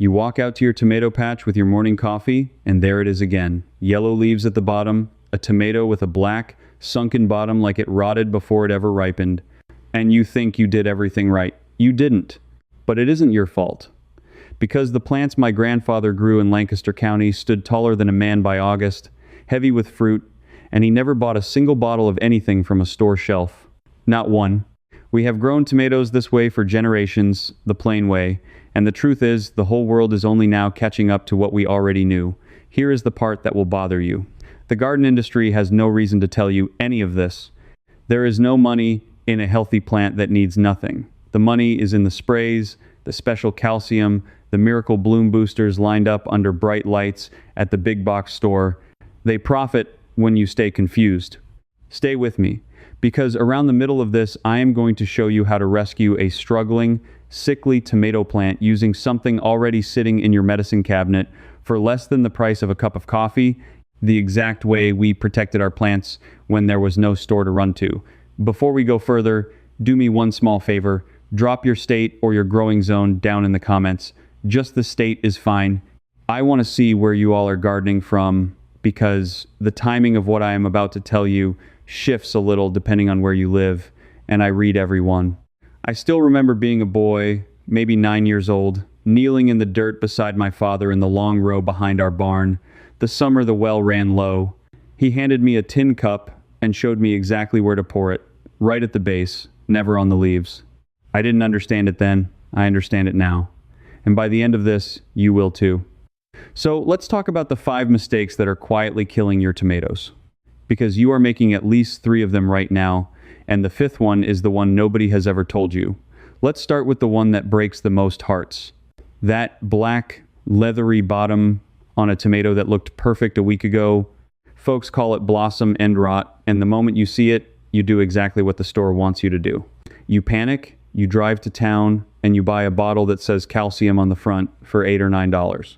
You walk out to your tomato patch with your morning coffee, and there it is again. Yellow leaves at the bottom, a tomato with a black, sunken bottom like it rotted before it ever ripened. And you think you did everything right. You didn't. But it isn't your fault. Because the plants my grandfather grew in Lancaster County stood taller than a man by August, heavy with fruit, and he never bought a single bottle of anything from a store shelf. Not one. We have grown tomatoes this way for generations, the plain way, and the truth is, the whole world is only now catching up to what we already knew. Here is the part that will bother you. The garden industry has no reason to tell you any of this. There is no money in a healthy plant that needs nothing. The money is in the sprays, the special calcium, the miracle bloom boosters lined up under bright lights at the big box store. They profit when you stay confused. Stay with me, because around the middle of this, I am going to show you how to rescue a struggling, sickly tomato plant using something already sitting in your medicine cabinet for less than the price of a cup of coffee, the exact way we protected our plants when there was no store to run to. Before we go further, do me one small favor. Drop your state or your growing zone down in the comments. Just the state is fine. I want to see where you all are gardening from, because the timing of what I am about to tell you shifts a little depending on where you live, and I read everyone. I still remember being a boy, maybe 9 years old, kneeling in the dirt beside my father in the long row behind our barn. The summer the well ran low. He handed me a tin cup and showed me exactly where to pour it, right at the base, never on the leaves. I didn't understand it then. I understand it now. And by the end of this, you will too. So let's talk about the 5 mistakes that are quietly killing your tomatoes. Because you are making at least 3 of them right now, and the 5th one is the one nobody has ever told you. Let's start with the one that breaks the most hearts. That black, leathery bottom on a tomato that looked perfect a week ago. Folks call it blossom end rot, and the moment you see it, you do exactly what the store wants you to do. You panic, you drive to town, and you buy a bottle that says calcium on the front for $8 or $9.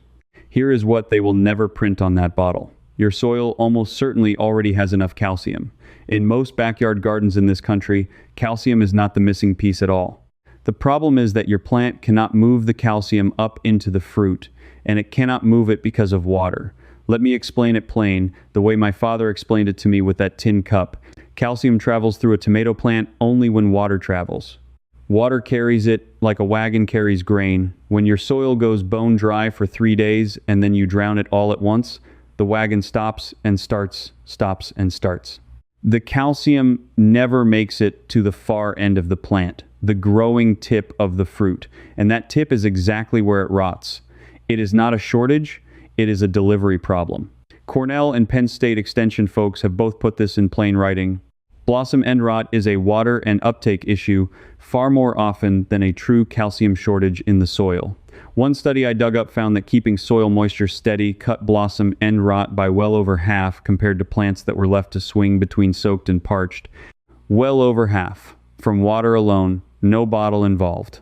Here is what they will never print on that bottle. Your soil almost certainly already has enough calcium. In most backyard gardens in this country, calcium is not the missing piece at all. The problem is that your plant cannot move the calcium up into the fruit, and it cannot move it because of water. Let me explain it plain, the way my father explained it to me with that tin cup. Calcium travels through a tomato plant only when water travels. Water carries it like a wagon carries grain. When your soil goes bone dry for 3 days and then you drown it all at once, the wagon stops and starts, stops and starts. The calcium never makes it to the far end of the plant, the growing tip of the fruit, and that tip is exactly where it rots. It is not a shortage, it is a delivery problem. Cornell and Penn State Extension folks have both put this in plain writing. Blossom end rot is a water and uptake issue far more often than a true calcium shortage in the soil. One study I dug up found that keeping soil moisture steady cut blossom end rot by well over half compared to plants that were left to swing between soaked and parched. Well over half, from water alone, no bottle involved.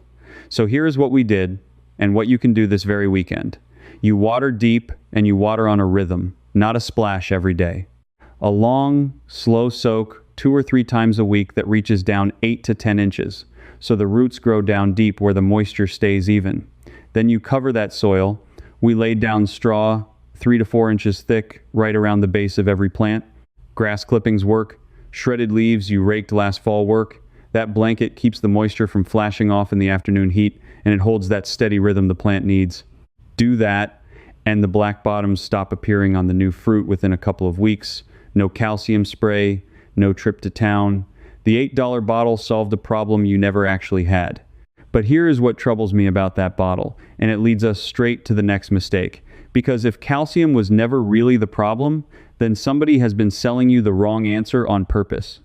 So here is what we did, and what you can do this very weekend. You water deep, and you water on a rhythm, not a splash every day. A long, slow soak 2 or 3 times a week that reaches down 8 to 10 inches, so the roots grow down deep where the moisture stays even. Then you cover that soil. We laid down straw 3 to 4 inches thick right around the base of every plant. Grass clippings work. Shredded leaves you raked last fall work. That blanket keeps the moisture from flashing off in the afternoon heat, and it holds that steady rhythm the plant needs. Do that, and the black bottoms stop appearing on the new fruit within a couple of weeks. No calcium spray, no trip to town. The $8 bottle solved a problem you never actually had. But here is what troubles me about that bottle, and it leads us straight to the next mistake. Because if calcium was never really the problem, then somebody has been selling you the wrong answer on purpose.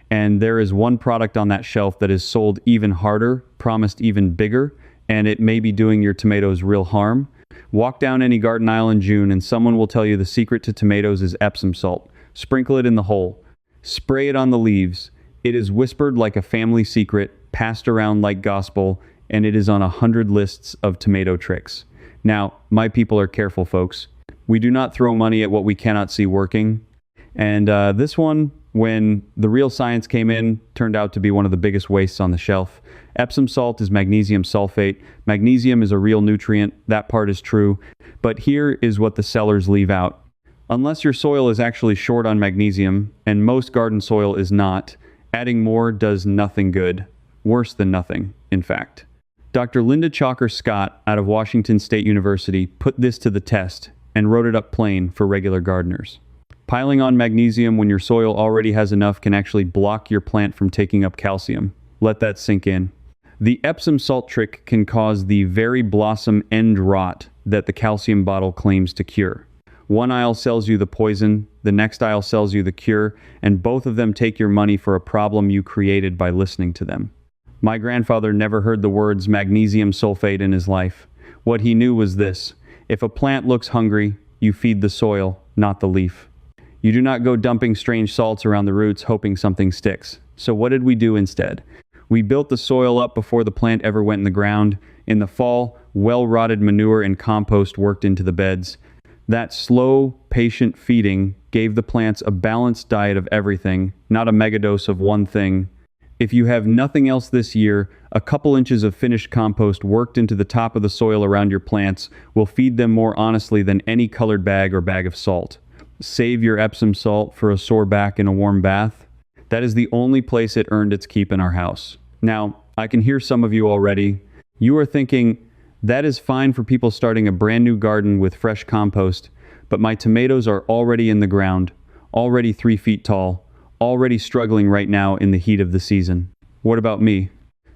And there is one product on that shelf that is sold even harder, promised even bigger, and it may be doing your tomatoes real harm. Walk down any garden aisle in June and someone will tell you the secret to tomatoes is Epsom salt. Sprinkle it in the hole. Spray it on the leaves. It is whispered like a family secret, passed around like gospel, and it is on 100 lists of tomato tricks. Now, my people are careful, folks. We do not throw money at what we cannot see working. And this one, when the real science came in, turned out to be one of the biggest wastes on the shelf. Epsom salt is magnesium sulfate. Magnesium is a real nutrient, that part is true. But here is what the sellers leave out. Unless your soil is actually short on magnesium, and most garden soil is not, adding more does nothing good. Worse than nothing, in fact. Dr. Linda Chalker Scott out of Washington State University put this to the test and wrote it up plain for regular gardeners. Piling on magnesium when your soil already has enough can actually block your plant from taking up calcium. Let that sink in. The Epsom salt trick can cause the very blossom end rot that the calcium bottle claims to cure. One aisle sells you the poison, the next aisle sells you the cure, and both of them take your money for a problem you created by listening to them. My grandfather never heard the words magnesium sulfate in his life. What he knew was this: if a plant looks hungry, you feed the soil, not the leaf. You do not go dumping strange salts around the roots hoping something sticks. So what did we do instead? We built the soil up before the plant ever went in the ground. In the fall, well-rotted manure and compost worked into the beds. That slow, patient feeding gave the plants a balanced diet of everything, not a megadose of one thing. If you have nothing else this year, a couple inches of finished compost worked into the top of the soil around your plants will feed them more honestly than any colored bag or bag of salt. Save your Epsom salt for a sore back and a warm bath. That is the only place it earned its keep in our house. Now, I can hear some of you already. You are thinking, that is fine for people starting a brand new garden with fresh compost, but my tomatoes are already in the ground, already 3 feet tall, already struggling right now in the heat of the season. What about me?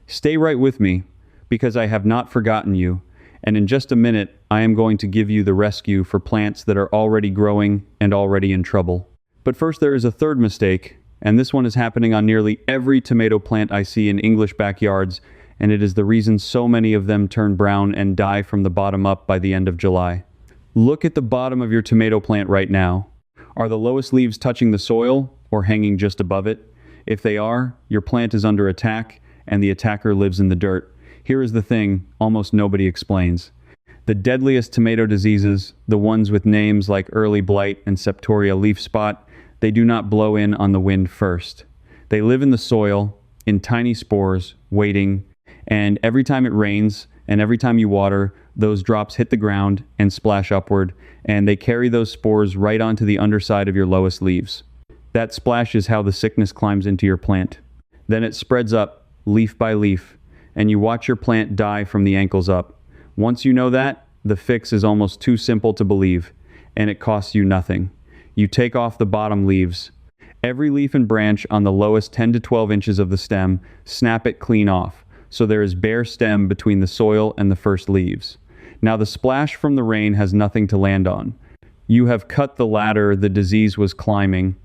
Stay right with me, because I have not forgotten you, and in just a minute, I am going to give you the rescue for plants that are already growing and already in trouble. But first, there is a third mistake, and this one is happening on nearly every tomato plant I see in English backyards, and it is the reason so many of them turn brown and die from the bottom up by the end of July. Look at the bottom of your tomato plant right now. Are the lowest leaves touching the soil or hanging just above it? If they are, your plant is under attack, and the attacker lives in the dirt. Here is the thing almost nobody explains. The deadliest tomato diseases, the ones with names like early blight and septoria leaf spot, they do not blow in on the wind first. They live in the soil, in tiny spores, waiting, and every time it rains and every time you water, those drops hit the ground and splash upward, and they carry those spores right onto the underside of your lowest leaves. That splash is how the sickness climbs into your plant. Then it spreads up, leaf by leaf, and you watch your plant die from the ankles up. Once you know that, the fix is almost too simple to believe, and it costs you nothing. You take off the bottom leaves. Every leaf and branch on the lowest 10 to 12 inches of the stem, snap it clean off, so there is bare stem between the soil and the first leaves. Now the splash from the rain has nothing to land on. You have cut the ladder the disease was climbing.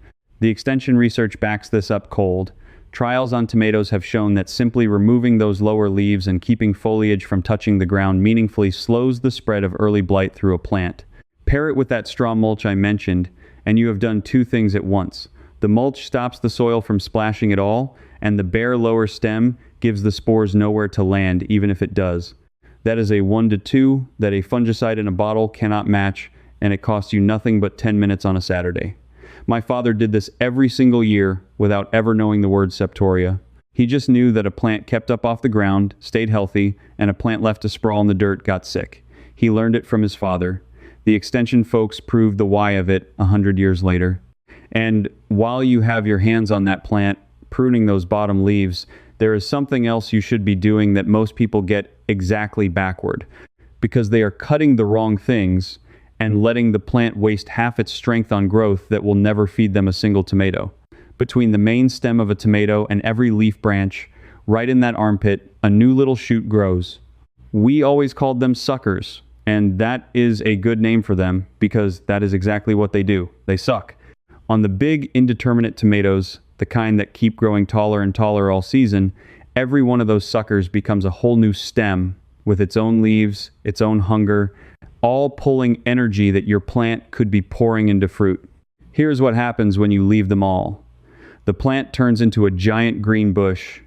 The extension research backs this up cold. Trials on tomatoes have shown that simply removing those lower leaves and keeping foliage from touching the ground meaningfully slows the spread of early blight through a plant. Pair it with that straw mulch I mentioned, and you have done two things at once. The mulch stops the soil from splashing at all, and the bare lower stem gives the spores nowhere to land, even if it does. That is a 1 to 2 that a fungicide in a bottle cannot match, and it costs you nothing but 10 minutes on a Saturday. My father did this every single year without ever knowing the word septoria. He just knew that a plant kept up off the ground, stayed healthy, and a plant left to sprawl in the dirt got sick. He learned it from his father. The extension folks proved the why of it 100 years later. And while you have your hands on that plant, pruning those bottom leaves, there is something else you should be doing that most people get exactly backward, because they are cutting the wrong things and letting the plant waste half its strength on growth that will never feed them a single tomato. Between the main stem of a tomato and every leaf branch, right in that armpit, a new little shoot grows. We always called them suckers, and that is a good name for them because that is exactly what they do. They suck. On the big indeterminate tomatoes, the kind that keep growing taller and taller all season, every one of those suckers becomes a whole new stem with its own leaves, its own hunger, all pulling energy that your plant could be pouring into fruit. Here's what happens when you leave them all. The plant turns into a giant green bush,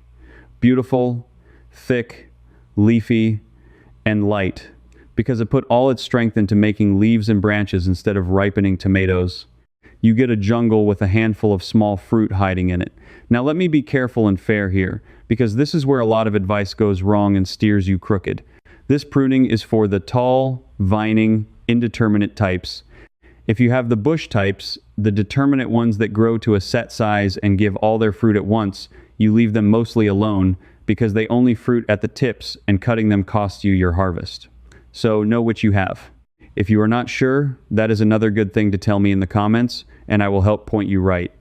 beautiful, thick, leafy, and light, because it put all its strength into making leaves and branches instead of ripening tomatoes. you get a jungle with a handful of small fruit hiding in it. Now let me be careful and fair here, because this is where a lot of advice goes wrong and steers you crooked. This pruning is for the tall, vining, indeterminate types. If you have the bush types, the determinate ones that grow to a set size and give all their fruit at once, you leave them mostly alone because they only fruit at the tips and cutting them costs you your harvest. So know what you have. If you are not sure, that is another good thing to tell me in the comments, and I will help point you right.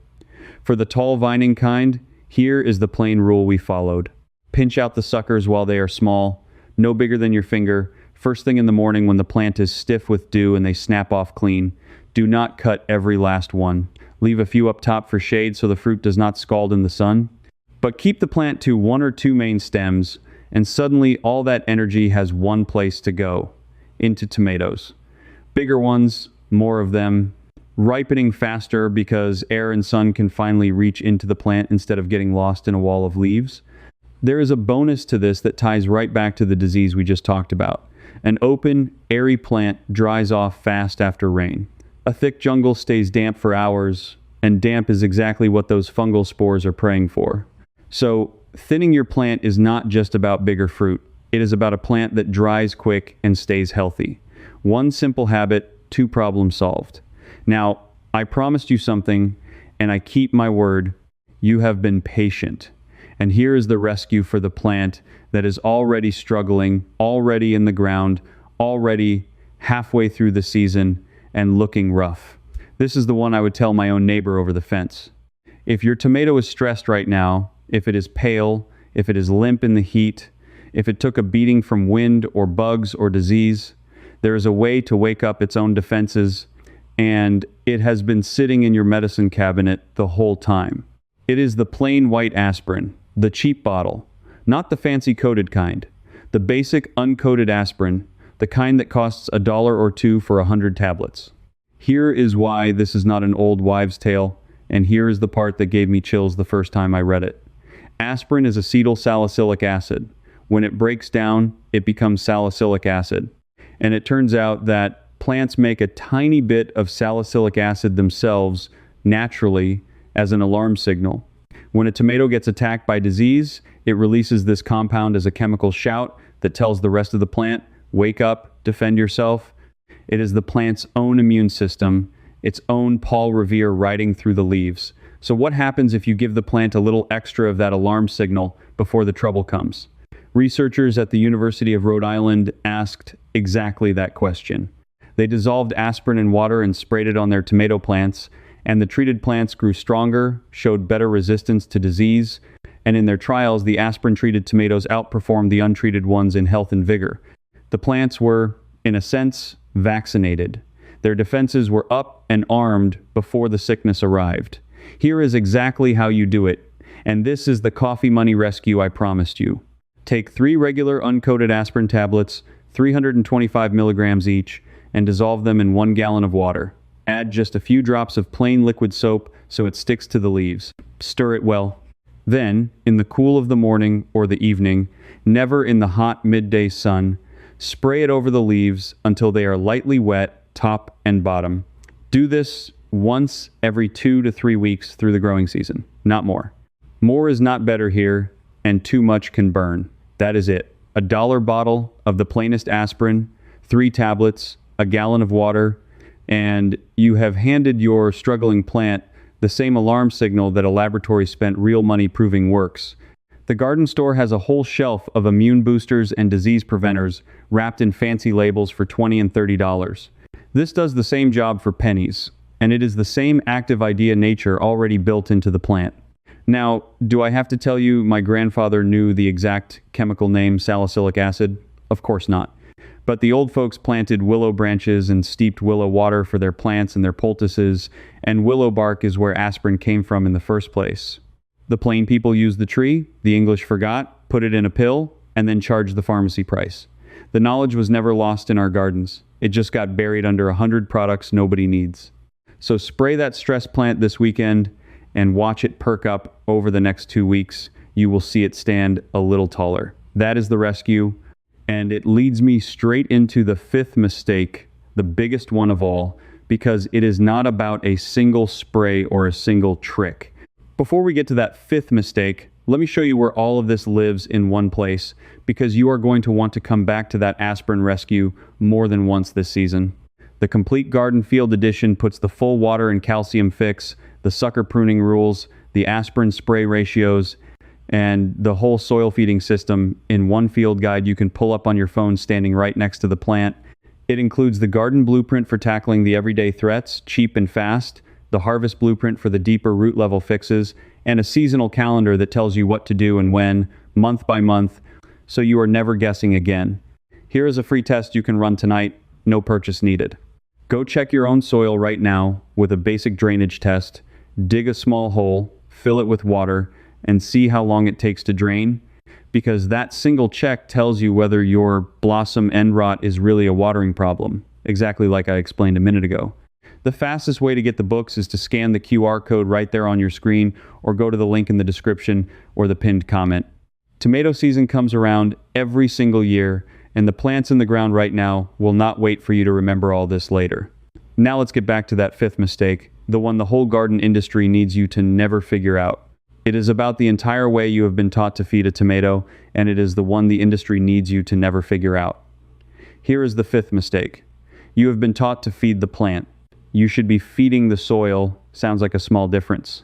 For the tall vining kind, here is the plain rule we followed. Pinch out the suckers while they are small, no bigger than your finger, first thing in the morning when the plant is stiff with dew and they snap off clean. Do not cut every last one. Leave a few up top for shade so the fruit does not scald in the sun. But keep the plant to 1 or 2 main stems, and suddenly all that energy has one place to go, into tomatoes. Bigger ones, more of them, ripening faster because air and sun can finally reach into the plant instead of getting lost in a wall of leaves. There is a bonus to this that ties right back to the disease we just talked about. An open, airy plant dries off fast after rain. A thick jungle stays damp for hours, and damp is exactly what those fungal spores are preying for. So, thinning your plant is not just about bigger fruit. It is about a plant that dries quick and stays healthy. One simple habit, 2 problems solved. Now, I promised you something, and I keep my word. You have been patient. And here is the rescue for the plant that is already struggling, already in the ground, already halfway through the season, and looking rough. This is the one I would tell my own neighbor over the fence. If your tomato is stressed right now, if it is pale, if it is limp in the heat, if it took a beating from wind or bugs or disease, there is a way to wake up its own defenses, and it has been sitting in your medicine cabinet the whole time. It is the plain white aspirin, the cheap bottle, not the fancy coated kind, the basic uncoated aspirin, the kind that costs $1 or $2 for 100 tablets. Here is why this is not an old wives' tale, and here is the part that gave me chills the first time I read it. Aspirin is acetyl salicylic acid. When it breaks down, it becomes salicylic acid. And it turns out that plants make a tiny bit of salicylic acid themselves naturally as an alarm signal. When a tomato gets attacked by disease, it releases this compound as a chemical shout that tells the rest of the plant, wake up, defend yourself. It is the plant's own immune system, its own Paul Revere riding through the leaves. So what happens if you give the plant a little extra of that alarm signal before the trouble comes? Researchers at the University of Rhode Island asked exactly that question. They dissolved aspirin in water and sprayed it on their tomato plants, and the treated plants grew stronger, showed better resistance to disease, and in their trials, the aspirin-treated tomatoes outperformed the untreated ones in health and vigor. The plants were, in a sense, vaccinated. Their defenses were up and armed before the sickness arrived. Here is exactly how you do it, and this is the coffee money rescue I promised you. Take 3 regular uncoated aspirin tablets, 325 milligrams each, and dissolve them in 1 gallon of water. Add just a few drops of plain liquid soap so it sticks to the leaves. Stir it well. Then, in the cool of the morning or the evening, never in the hot midday sun, spray it over the leaves until they are lightly wet, top and bottom. Do this once every 2 to 3 weeks through the growing season, not more. More is not better here, and too much can burn. That is it. A $1 bottle of the plainest aspirin, 3 tablets, a gallon of water, and you have handed your struggling plant the same alarm signal that a laboratory spent real money proving works. The garden store has a whole shelf of immune boosters and disease preventers wrapped in fancy labels for $20 and $30. This does the same job for pennies, and it is the same active idea nature already built into the plant. Now, do I have to tell you my grandfather knew the exact chemical name salicylic acid? Of course not. But the old folks planted willow branches and steeped willow water for their plants and their poultices, and willow bark is where aspirin came from in the first place. The plain people used the tree, the English forgot, put it in a pill, and then charged the pharmacy price. The knowledge was never lost in our gardens. It just got buried under 100 products nobody needs. So spray that stress plant this weekend and watch it perk up over the next 2 weeks. You will see it stand a little taller. That is the rescue. And it leads me straight into the 5th mistake, the biggest one of all. because it is not about a single spray or a single trick. Before we get to that fifth mistake, let me show you where all of this lives in one place, because you are going to want to come back to that aspirin rescue more than once this season. The Complete Garden Field Edition puts the full water and calcium fix, the sucker pruning rules, the aspirin spray ratios, and the whole soil feeding system in one field guide you can pull up on your phone standing right next to the plant. It includes the garden blueprint for tackling the everyday threats, cheap and fast, the harvest blueprint for the deeper root level fixes, and a seasonal calendar that tells you what to do and when, month by month, so you are never guessing again. Here is a free test you can run tonight, no purchase needed. Go check your own soil right now with a basic drainage test, dig a small hole, fill it with water, and see how long it takes to drain, because that single check tells you whether your blossom end rot is really a watering problem, exactly like I explained a minute ago. The fastest way to get the books is to scan the QR code right there on your screen, or go to the link in the description or the pinned comment. Tomato season comes around every single year, and the plants in the ground right now will not wait for you to remember all this later. Now let's get back to that fifth mistake, the one the whole garden industry needs you to never figure out. It is about the entire way you have been taught to feed a tomato, and it is the one the industry needs you to never figure out. Here is the fifth mistake. You have been taught to feed the plant. You should be feeding the soil. Sounds like a small difference.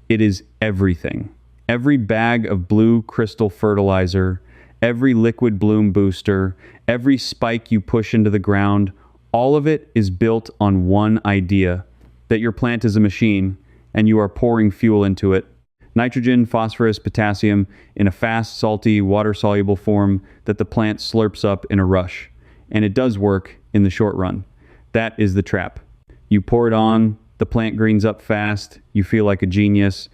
It is everything. Every bag of blue crystal fertilizer, every liquid bloom booster, every spike you push into the ground, all of it is built on one idea, that your plant is a machine and you are pouring fuel into it. Nitrogen, phosphorus, potassium in a fast, salty, water-soluble form that the plant slurps up in a rush. And it does work in the short run. That is the trap. You pour it on, the plant greens up fast, you feel like a genius.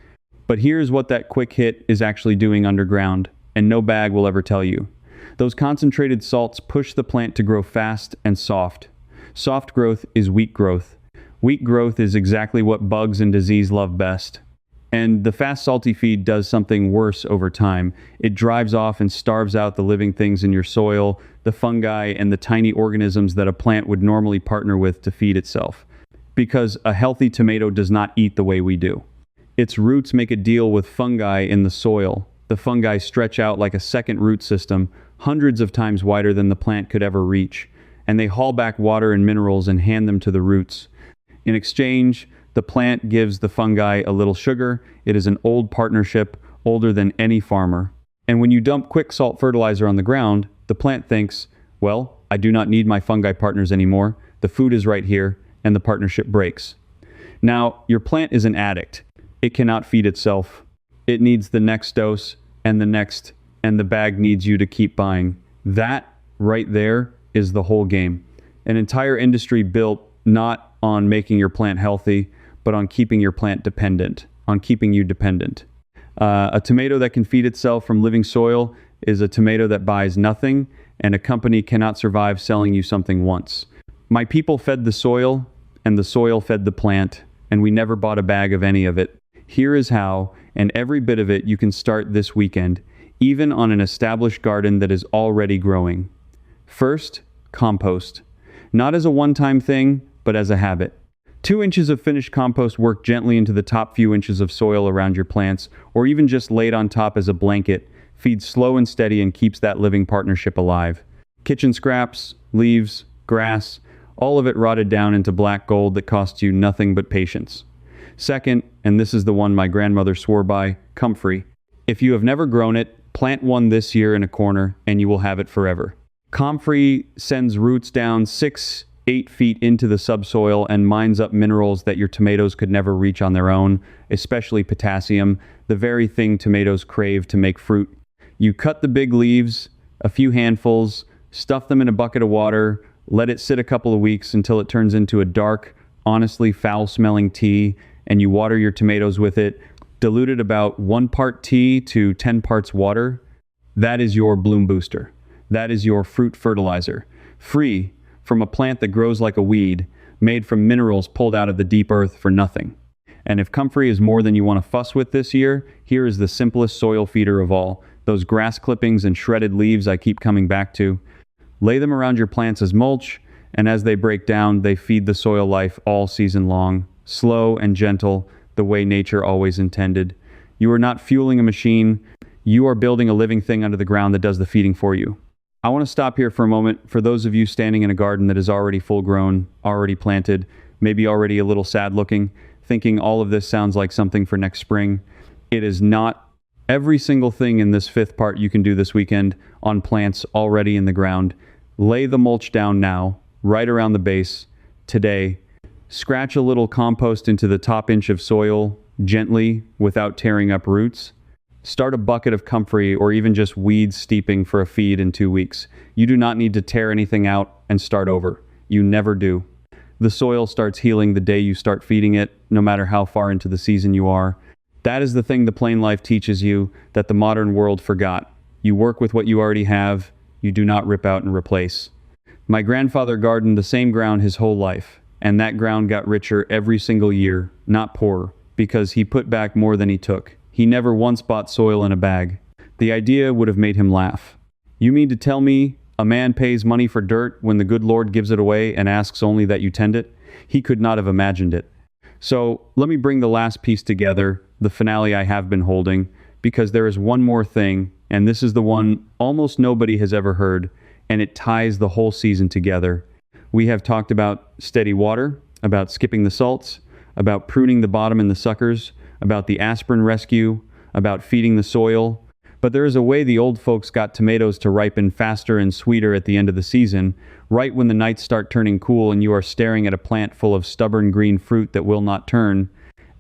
But here's what that quick hit is actually doing underground, and no bag will ever tell you. Those concentrated salts push the plant to grow fast and soft. Soft growth is weak growth. Weak growth is exactly what bugs and disease love best. And the fast salty feed does something worse over time. It drives off and starves out the living things in your soil, the fungi and the tiny organisms that a plant would normally partner with to feed itself. Because a healthy tomato does not eat the way we do. Its roots make a deal with fungi in the soil. The fungi stretch out like a second root system, hundreds of times wider than the plant could ever reach, and they haul back water and minerals and hand them to the roots. In exchange, the plant gives the fungi a little sugar. It is an old partnership, older than any farmer. And when you dump quick salt fertilizer on the ground, the plant thinks, well, I do not need my fungi partners anymore. The food is right here, and the partnership breaks. Now, your plant is an addict. It cannot feed itself. It needs the next dose, and the next, and the bag needs you to keep buying. That right there is the whole game. An entire industry built not on making your plant healthy, but on keeping your plant dependent, on keeping you dependent. A tomato that can feed itself from living soil is a tomato that buys nothing, and a company cannot survive selling you something once. My people fed the soil, and the soil fed the plant, and we never bought a bag of any of it. Here is how, and every bit of it you can start this weekend, even on an established garden that is already growing. First, compost. Not as a one-time thing, but as a habit. 2 inches of finished compost worked gently into the top few inches of soil around your plants, or even just laid on top as a blanket, feeds slow and steady and keeps that living partnership alive. Kitchen scraps, leaves, grass, all of it rotted down into black gold that costs you nothing but patience. Second, and this is the one my grandmother swore by, comfrey. If you have never grown it, plant one this year in a corner and you will have it forever. Comfrey sends roots down 6-8 feet into the subsoil and mines up minerals that your tomatoes could never reach on their own, especially potassium, the very thing tomatoes crave to make fruit. You cut the big leaves, a few handfuls, stuff them in a bucket of water, let it sit a couple of weeks until it turns into a dark, honestly foul-smelling tea, and you water your tomatoes with it, diluted about 1 part tea to 10 parts water. That is your bloom booster. That is your fruit fertilizer. Free from a plant that grows like a weed, made from minerals pulled out of the deep earth for nothing. And if comfrey is more than you want to fuss with this year, here is the simplest soil feeder of all, those grass clippings and shredded leaves I keep coming back to. Lay them around your plants as mulch, And as they break down, they feed the soil life all season long, slow and gentle, the way nature always intended. You are not fueling a machine, you are building a living thing under the ground that does the feeding for you. I want to stop here for a moment for those of you standing in a garden that is already full grown, already planted, maybe already a little sad looking, thinking all of this sounds like something for next spring. It is not. Every single thing in this fifth part you can do this weekend on plants already in the ground. Lay the mulch down now, right around the base, today. Scratch a little compost into the top inch of soil, gently, without tearing up roots. Start a bucket of comfrey or even just weed steeping for a feed in 2 weeks. You do not need to tear anything out and start over. You never do. The soil starts healing the day you start feeding it, no matter how far into the season you are. That is the thing the plain life teaches you that the modern world forgot. You work with what you already have. You do not rip out and replace. My grandfather gardened the same ground his whole life, and that ground got richer every single year, not poorer, because he put back more than he took. He never once bought soil in a bag. The idea would have made him laugh. You mean to tell me a man pays money for dirt when the good Lord gives it away and asks only that you tend it? He could not have imagined it. So let me bring the last piece together, the finale I have been holding, because there is one more thing, and this is the one almost nobody has ever heard, and it ties the whole season together. We have talked about steady water, about skipping the salts, about pruning the bottom and the suckers, about the aspirin rescue, about feeding the soil. But there is a way the old folks got tomatoes to ripen faster and sweeter at the end of the season, right when the nights start turning cool and you are staring at a plant full of stubborn green fruit that will not turn.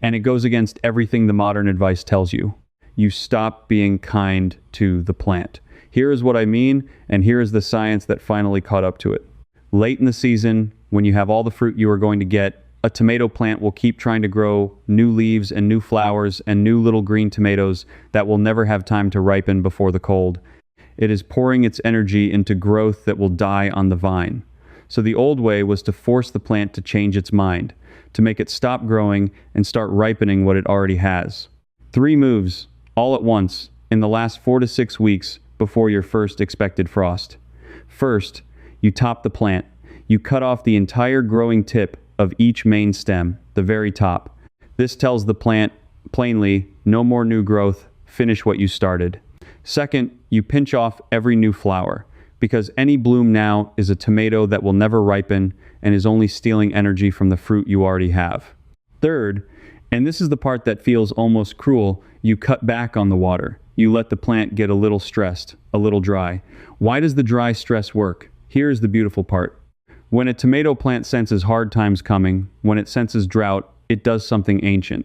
And it goes against everything the modern advice tells you. You stop being kind to the plant. Here is what I mean, and here is the science that finally caught up to it. Late in the season, when you have all the fruit you are going to get, a tomato plant will keep trying to grow new leaves and new flowers and new little green tomatoes that will never have time to ripen before the cold. It is pouring its energy into growth that will die on the vine. So the old way was to force the plant to change its mind, to make it stop growing and start ripening what it already has. 3 moves, all at once, in the last 4 to 6 weeks before your first expected frost. First, you top the plant. You cut off the entire growing tip of each main stem, the very top. This tells the plant, plainly, no more new growth, finish what you started. Second, you pinch off every new flower, because any bloom now is a tomato that will never ripen and is only stealing energy from the fruit you already have. Third, and this is the part that feels almost cruel, you cut back on the water. You let the plant get a little stressed, a little dry. Why does the dry stress work? Here's the beautiful part. When a tomato plant senses hard times coming, when it senses drought, it does something ancient.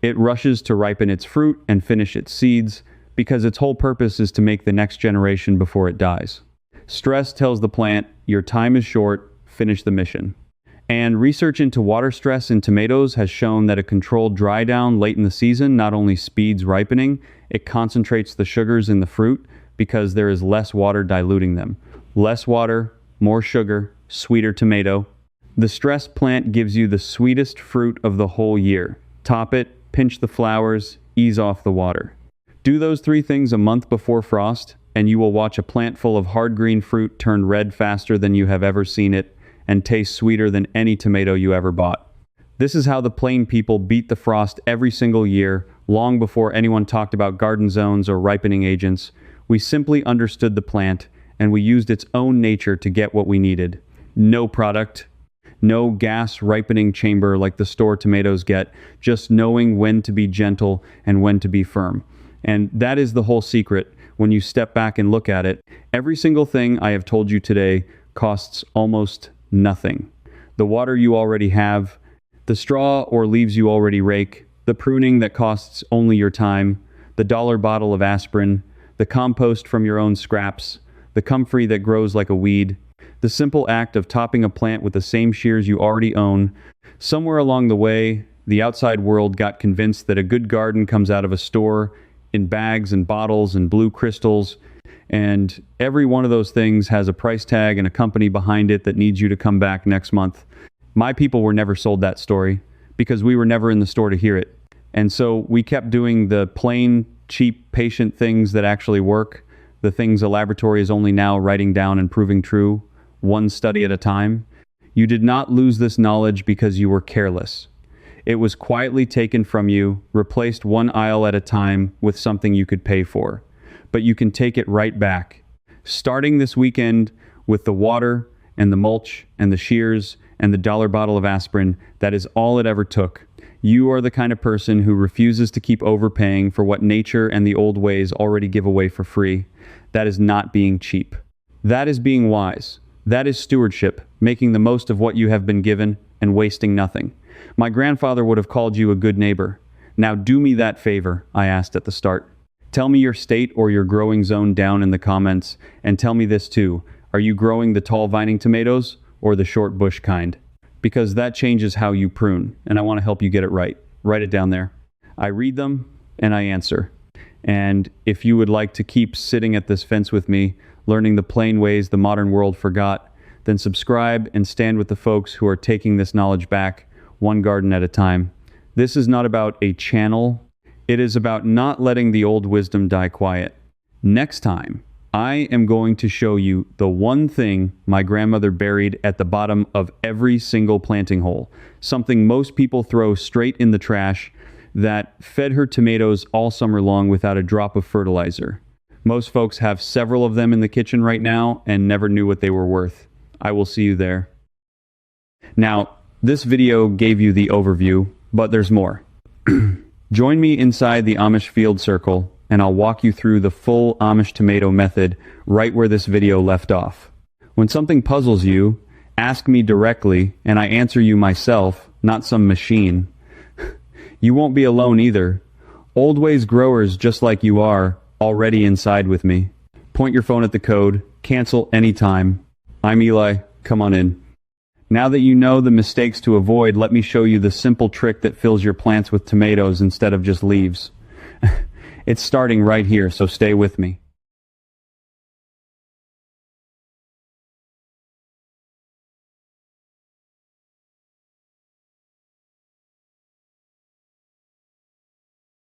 It rushes to ripen its fruit and finish its seeds, because its whole purpose is to make the next generation before it dies. Stress tells the plant, your time is short, finish the mission. And research into water stress in tomatoes has shown that a controlled dry down late in the season not only speeds ripening, it concentrates the sugars in the fruit because there is less water diluting them. Less water, more sugar, sweeter tomato. The stressed plant gives you the sweetest fruit of the whole year. Top it, pinch the flowers, ease off the water. Do those 3 things a month before frost, and you will watch a plant full of hard green fruit turn red faster than you have ever seen it, and taste sweeter than any tomato you ever bought. This is how the plain people beat the frost every single year, long before anyone talked about garden zones or ripening agents. We simply understood the plant, and we used its own nature to get what we needed. No product, no gas ripening chamber like the store tomatoes get, just knowing when to be gentle and when to be firm. And that is the whole secret when you step back and look at it. Every single thing I have told you today costs almost nothing. The water you already have, the straw or leaves you already rake, the pruning that costs only your time, the $1 bottle of aspirin, the compost from your own scraps, the comfrey that grows like a weed, the simple act of topping a plant with the same shears you already own. Somewhere along the way, the outside world got convinced that a good garden comes out of a store in bags and bottles and blue crystals, and every one of those things has a price tag and a company behind it that needs you to come back next month. My people were never sold that story because we were never in the store to hear it. And so we kept doing the plain, cheap, patient things that actually work, the things a laboratory is only now writing down and proving true, one study at a time. You did not lose this knowledge because you were careless. It was quietly taken from you, replaced one aisle at a time with something you could pay for. But you can take it right back. Starting this weekend with the water and the mulch and the shears and the dollar bottle of aspirin, that is all it ever took. You are the kind of person who refuses to keep overpaying for what nature and the old ways already give away for free. That is not being cheap. That is being wise. That is stewardship, making the most of what you have been given and wasting nothing. My grandfather would have called you a good neighbor. Now do me that favor, I asked at the start. Tell me your state or your growing zone down in the comments, and tell me this too. Are you growing the tall vining tomatoes or the short bush kind? Because that changes how you prune, and I want to help you get it right. Write it down there. I read them and I answer. And if you would like to keep sitting at this fence with me, learning the plain ways the modern world forgot, then subscribe and stand with the folks who are taking this knowledge back, one garden at a time. This is not about a channel. It is about not letting the old wisdom die quiet. Next time, I am going to show you the one thing my grandmother buried at the bottom of every single planting hole, something most people throw straight in the trash that fed her tomatoes all summer long without a drop of fertilizer. Most folks have several of them in the kitchen right now and never knew what they were worth. I will see you there. Now, this video gave you the overview, but there's more. Join me inside the Amish field circle, and I'll walk you through the full Amish tomato method right where this video left off. When something puzzles you, ask me directly, and I answer you myself, not some machine. You won't be alone either. Old ways growers just like you are, already inside with me. Point your phone at the code, cancel anytime. I'm Eli, come on in. Now that you know the mistakes to avoid, let me show you the simple trick that fills your plants with tomatoes instead of just leaves. It's starting right here, so stay with me.